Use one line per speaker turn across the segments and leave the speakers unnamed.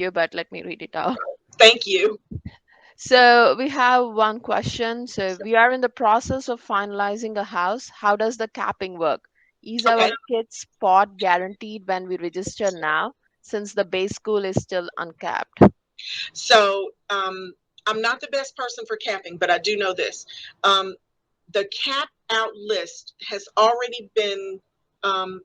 you, but let me read it out.
Thank you.
So we have one question. So we are in the process of finalizing a house. How does the capping work? Is our
Okay.
kid's spot guaranteed when we register now, since the base school is still uncapped?
So I'm not the best person for capping, but I do know this. Um, the cap out list has already been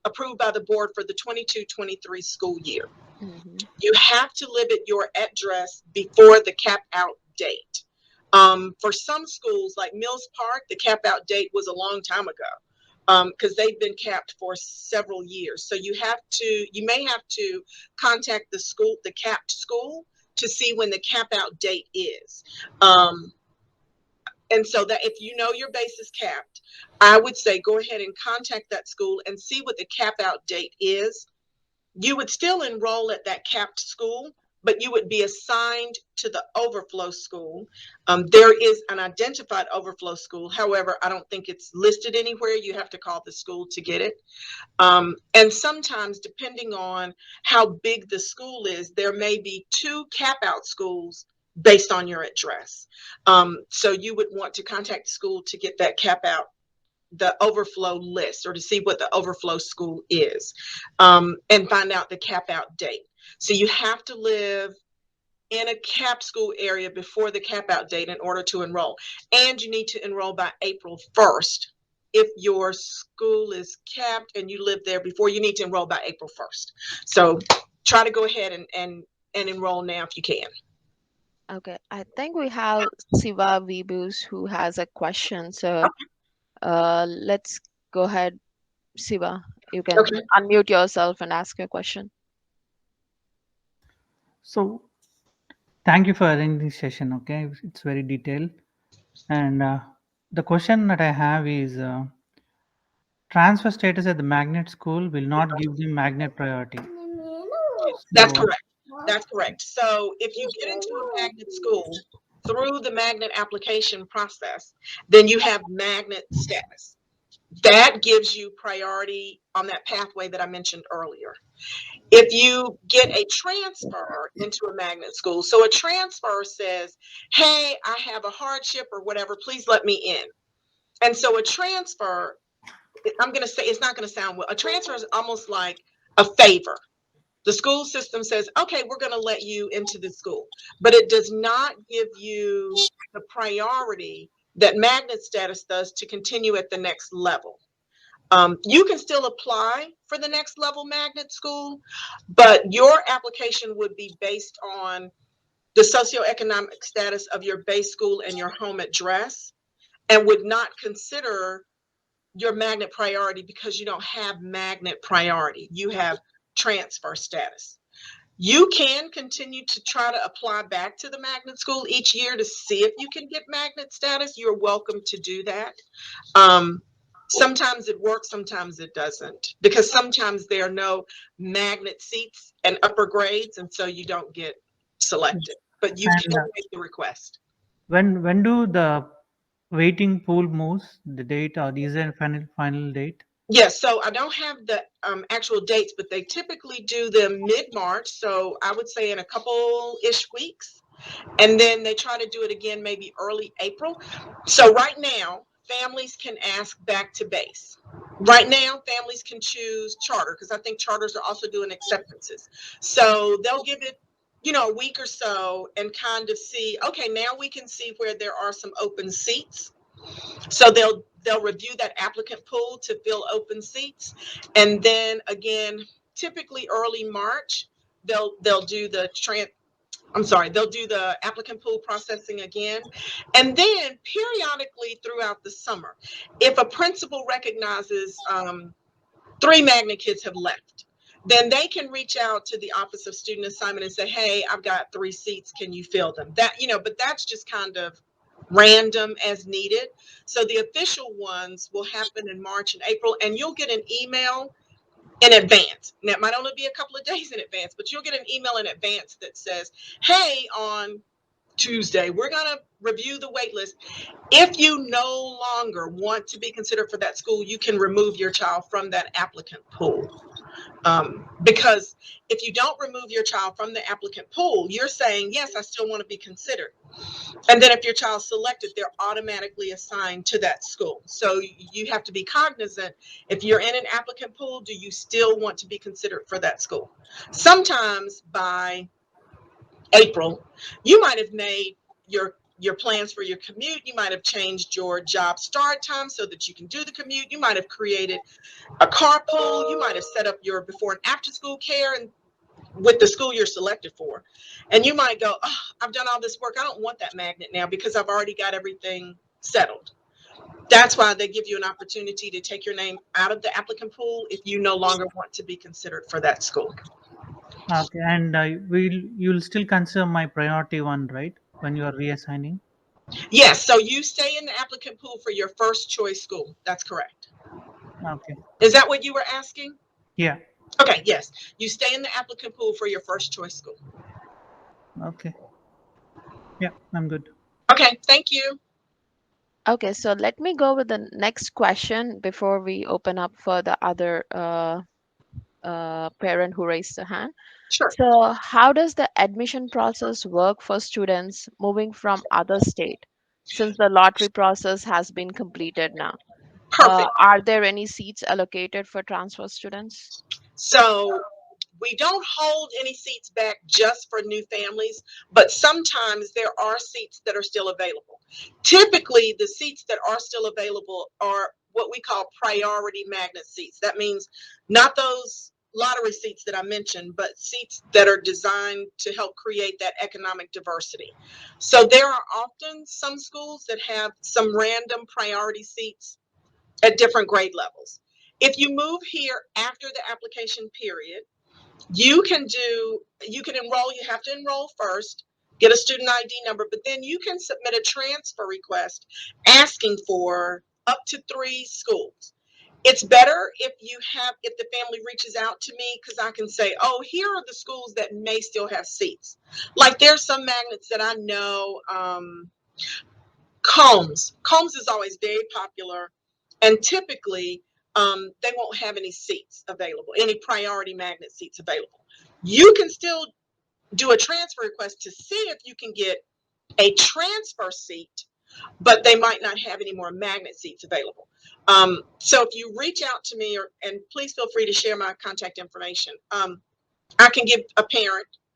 approved by the board for the 22-23 school year.
Hmm.
You have to live at your address before the cap out date. For some schools like Mills Park, the cap out date was a long time ago because they've been capped for several years. So you may have to contact the school, the capped school, to see when the cap out date is. Um, and so that if you know your base is capped, I would say go ahead and contact that school and see what the cap out date is. You would still enroll at that capped school, but you would be assigned to the overflow school. There is an identified overflow school. However, I don't think it's listed anywhere. You have to call the school to get it. And sometimes, depending on how big the school is, there may be two cap out schools based on your address. So you would want to contact the school to get that cap out, the overflow list, or to see what the overflow school is, and find out the cap out date. So you have to live in a cap school area before the cap out date in order to enroll. And you need to enroll by April 1st. If your school is capped and you live there before, you need to enroll by April 1st. So try to go ahead and enroll now if you can.
Okay, I think we have Siva Vibus who has a question. So let's go ahead, Siva. You can
Okay.
unmute yourself and ask your question.
So thank you for arranging this session. Okay, it's very detailed. And the question that I have is transfer status at the magnet school will not give them magnet priority.
That's
So
correct. That's correct. So if you get into a magnet school through the magnet application process, then you have magnet status. That gives you priority on that pathway that I mentioned earlier. If you get a transfer into a magnet school, so a transfer says, hey, I have a hardship or whatever, please let me in. And so a transfer, I'm going to say, it's not going to sound well. A transfer is almost like a favor. The school system says, okay, we're going to let you into the school, but it does not give you the priority that magnet status does to continue at the next level. You can still apply for the next level magnet school, but your application would be based on the socioeconomic status of your base school and your home address, and would not consider your magnet priority because you don't have magnet priority. You have transfer status. You can continue to try to apply back to the magnet school each year to see if you can get magnet status. You're welcome to do that. Um, Sometimes it works, sometimes it doesn't, because sometimes there are no magnet seats and upper grades, and so you don't get selected. But you
and
can make the request.
when do the waiting pool moves the date or is there a final date?
Yes, so I don't have the actual dates, but they typically do them mid-March. So I would say in a couple-ish weeks. And then they try to do it again maybe early April. So right now, families can ask back to base. Right now, families can choose charter because I think charters are also doing acceptances. So they'll give it, a week or so and kind of see, okay, now we can see where there are some open seats. So they'll review that applicant pool to fill open seats. And then again, typically early March, they'll do the they'll do the applicant pool processing again. And then periodically throughout the summer, if a principal recognizes three magnet kids have left, then they can reach out to the Office of Student Assignment and say, hey, I've got 3 seats. Can you fill them? But that's just kind of random as needed. So the official ones will happen in March and April, and you'll get an email in advance. Now, it might only be a couple of days in advance, but you'll get an email in advance that says, hey, on Tuesday, we're going to review the wait list. If you no longer want to be considered for that school, you can remove your child from that applicant pool. Because if you don't remove your child from the applicant pool, you're saying, yes, I still want to be considered. And then if your child's selected, they're automatically assigned to that school. So you have to be cognizant. If you're in an applicant pool, do you still want to be considered for that school? Sometimes by April, you might have made your plans for your commute. You might have changed your job start time so that you can do the commute. You might have created a carpool. You might have set up your before and after school care and with the school you're selected for. And you might go, oh, I've done all this work. I don't want that magnet now because I've already got everything settled. That's why they give you an opportunity to take your name out of the applicant pool if you no longer want to be considered for that school.
Okay, and you'll still consider my priority one, right? When you are reassigning.
Yes, so you stay in the applicant pool for your first choice school. That's correct.
Okay.
Is that what you were asking?
Yeah.
Okay, yes. You stay in the applicant pool for your first choice school.
Okay. Yeah, I'm good.
Okay, thank you.
Okay, so let me go with the next question before we open up for the other parent who raised the hand.
Sure.
So, how does the admission process work for students moving from other state since the lottery process has been completed now?
Perfect.
Are there any seats allocated for transfer students?
So we don't hold any seats back just for new families, but sometimes there are seats that are still available. Typically, the seats that are still available are what we call priority magnet seats. That means not those lottery seats that I mentioned, but seats that are designed to help create that economic diversity. So there are often some schools that have some random priority seats at different grade levels. If you move here after the application period, you can enroll. You have to enroll first, get a student ID number, but then you can submit a transfer request asking for up to 3 schools. It's better if the family reaches out to me because I can say, oh, here are the schools that may still have seats. Like there's some magnets that I know. Combs is always very popular, and typically they won't have any seats available, any priority magnet seats available. You can still do a transfer request to see if you can get a transfer seat, but they might not have any more magnet seats available. So if you reach out to me, and please feel free to share my contact information, I can give a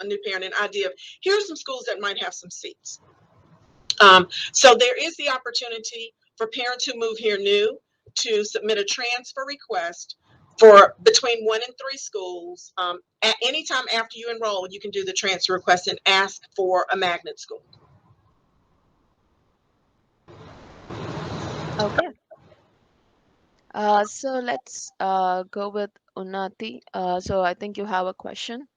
new parent, an idea of here's some schools that might have some seats. So there is the opportunity for parents who move here new to submit a transfer request for between 1 and 3 schools. At any time after you enroll, you can do the transfer request and ask for a magnet school.
Okay. So let's go with Unnati. So I think you have a question.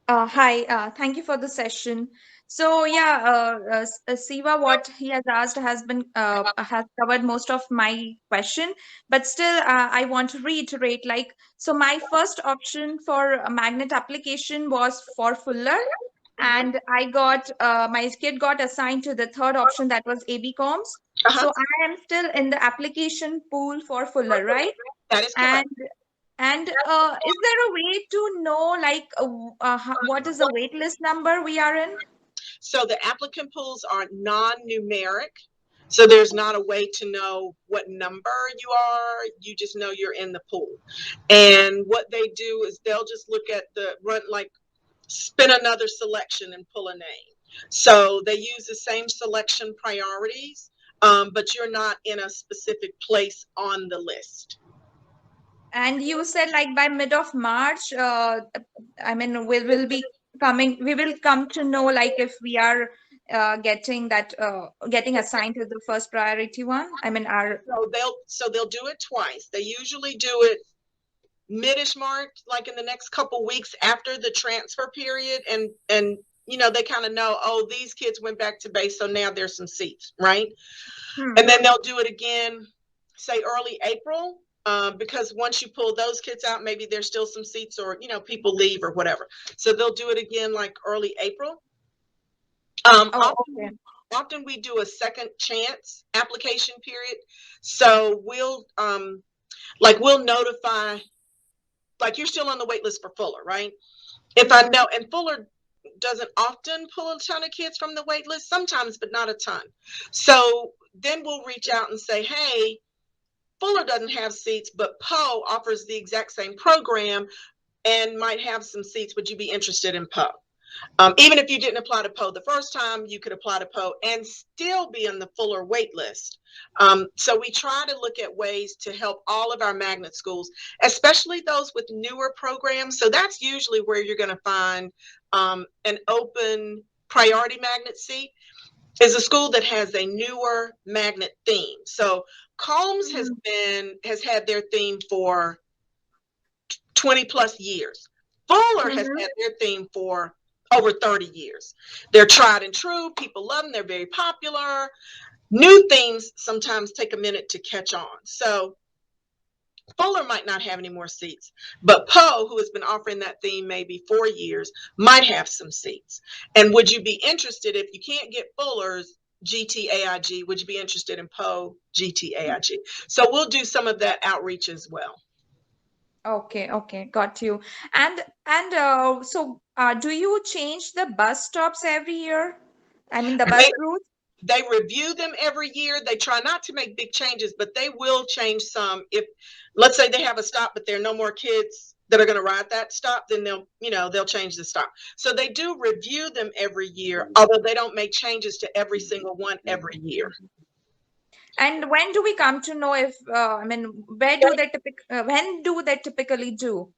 Hi, thank you for the session. So yeah, Siva, what he has asked has covered most of my question, but still, I want to reiterate. Like, so my first option for a magnet application was for Fuller,
Mhm.
and my kid got assigned to the third option, that was AB Coms.
Uh-huh.
So I am still in the application pool for Fuller, right?
That is correct.
And is there a way to know like what is the wait list number we are in?
So the applicant pools are non-numeric. So there's not a way to know what number you are. You just know you're in the pool. And what they do is they'll just look at the run, like spin another selection and pull a name. So they use the same selection priorities, but you're not in a specific place on the list.
And you said like by mid of March, I mean, we will come to know like if we are getting assigned to the first priority one. I mean, our
So they'll do it twice. They usually do it midish March, like in the next couple weeks after the transfer period, and they kind of know, oh, these kids went back to base, so now there's some seats, right?
hmm.
And then they'll do it again, say early April, because once you pull those kids out, maybe there's still some seats, or people leave or whatever. So they'll do it again like early April.
Oh, okay.
Often we do a second chance application period, so we'll notify like you're still on the wait list for Fuller, right? If I know, and Fuller doesn't often pull a ton of kids from the wait list, sometimes, but not a ton. So then we'll reach out and say, hey, Fuller doesn't have seats, but Poe offers the exact same program and might have some seats. Would you be interested in Poe? Even if you didn't apply to Poe the first time, you could apply to Poe and still be on the Fuller wait list. So we try to look at ways to help all of our magnet schools, especially those with newer programs. So that's usually where you're going to find an open priority magnet seat, is a school that has a newer magnet theme. So Combs has had their theme for 20 plus years. Fuller has had their theme for over 30 years. They're tried and true. People love them. They're very popular. New themes sometimes take a minute to catch on. So Fuller might not have any more seats, but Poe, who has been offering that theme maybe 4 years, might have some seats. And would you be interested, if you can't get Fuller's GTAIG, would you be interested in Poe GTAIG? So we'll do some of that outreach as well.
Okay, got you. And so do you change the bus stops every year? I mean the bus routes?
They review them every year. They try not to make big changes, but they will change some. If, let's say, they have a stop, but there are no more kids that are going to ride that stop, then they'll change the stop. So they do review them every year, although they don't make changes to every single one every year.
And when do we come to know if I mean when do they typically do?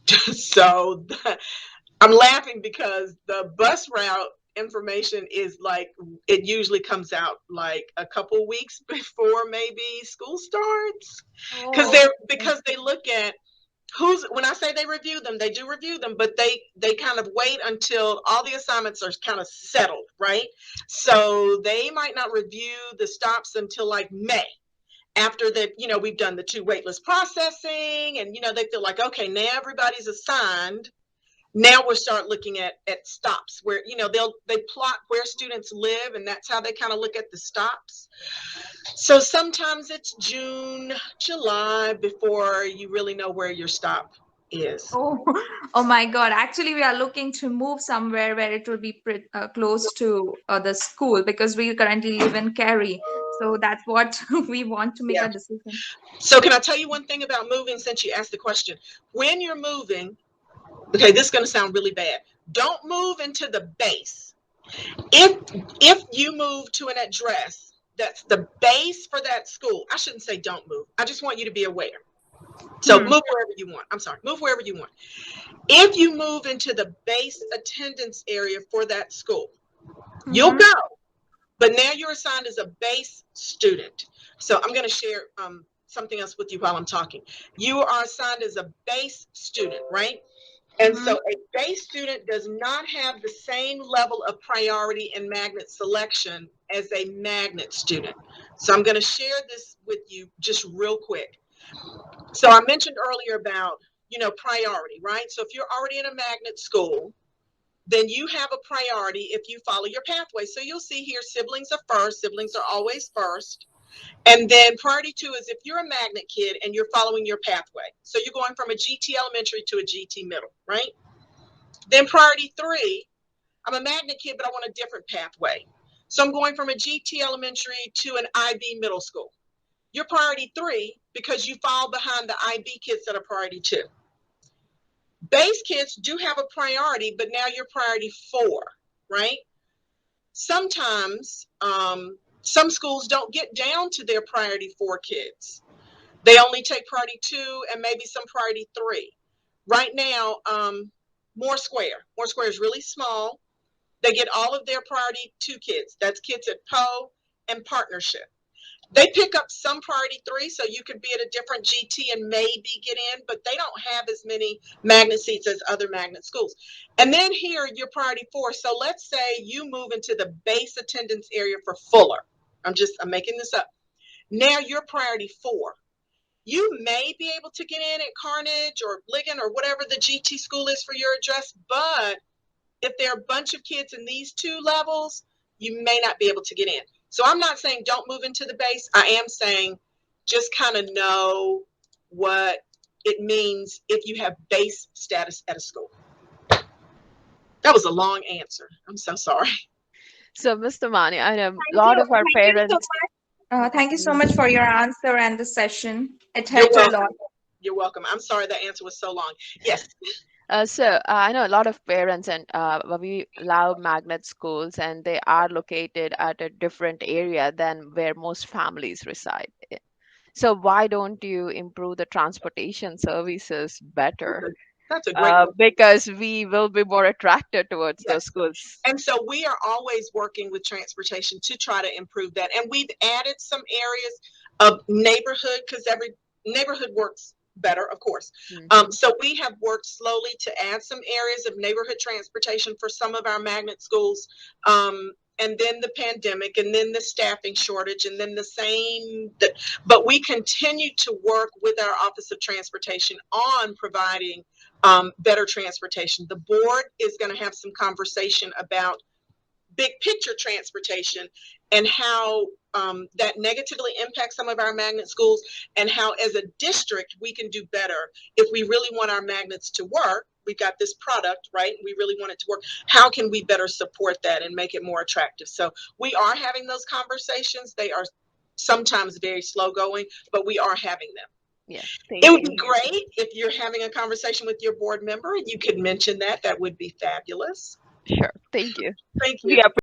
So I'm laughing because the bus route information is like, it usually comes out like a couple weeks before maybe school starts, because they look at when I say they review them, they do review them, but they kind of wait until all the assignments are kind of settled, right? So they might not review the stops until like May, after that, we've done the 2 waitlist processing, and they feel like, okay, now everybody's assigned. Now we'll start looking at stops where they plot where students live, and that's how they kind of look at the stops. So sometimes it's June, July before you really know where your stop is.
Oh my God. Actually, we are looking to move somewhere where it will be close to the school, because we currently live in Cary. So that's what we want to make a decision.
So can I tell you one thing about moving, since you asked the question? When you're moving, okay, this is going to sound really bad. Don't move into the base. If you move to an address that's the base for that school, I shouldn't say don't move. I just want you to be aware. So move wherever you want. I'm sorry, move wherever you want. If you move into the base attendance area for that school, you'll go, but now you're assigned as a base student. So I'm going to share something else with you while I'm talking. You are assigned as a base student, right? And so a base student does not have the same level of priority in magnet selection as a magnet student. So I'm going to share this with you just real quick. So I mentioned earlier about, priority, right? So if you're already in a magnet school, then you have a priority if you follow your pathway. So you'll see here, siblings are first. Siblings are always first. And then priority 2 is if you're a magnet kid and you're following your pathway. So you're going from a GT elementary to a GT middle, right? Then priority 3, I'm a magnet kid, but I want a different pathway. So I'm going from a GT elementary to an IB middle school. You're priority 3 because you fall behind the IB kids that are priority 2. Base kids do have a priority, but now you're priority 4, right? Sometimes some schools don't get down to their priority 4 kids. They only take priority 2 and maybe some priority 3. Right now, Moore Square is really small. They get all of their priority 2 kids. That's kids at Poe and Partnership. They pick up some priority 3, so you could be at a different GT and maybe get in, but they don't have as many magnet seats as other magnet schools. And then here, you're priority 4. So let's say you move into the base attendance area for Fuller. I'm making this up. Now you're priority 4. You may be able to get in at Carnage or Ligon or whatever the GT school is for your address, but if there are a bunch of kids in these 2 levels, you may not be able to get in. So I'm not saying don't move into the base. I am saying just kind of know what it means if you have base status at a school. That was a long answer. I'm so sorry.
So, Mr. Mani, I know a
Thank
lot
you.
of our
Thank you so
parents.
much. Thank you so much for your answer and the session. It
You're
helped a lot.
welcome. You're welcome. I'm sorry that answer was so long. Yes.
I know a lot of parents, and we love magnet schools, and they are located at a different area than where most families reside. So why don't you improve the transportation services better?
That's a great question.
Because we will be more attracted towards those
Yes.
schools.
And so we are always working with transportation to try to improve that. And we've added some areas of neighborhood because every neighborhood works better, of course.
Mhm.
So we have worked slowly to add some areas of neighborhood transportation for some of our magnet schools. And then the pandemic, and then the staffing shortage, and then but we continue to work with our Office of Transportation on providing better transportation. The board is going to have some conversation about big picture transportation and how that negatively impacts some of our magnet schools, and how as a district we can do better if we really want our magnets to work. We've got this product, right? We really want it to work. How can we better support that and make it more attractive? So we are having those conversations. They are sometimes very slow going, but we are having them.
Yeah,
It
thank
would
you.
be great if you're having a conversation with your board member and you could mention that. That would be fabulous.
Sure, thank you.
Thank
We
you.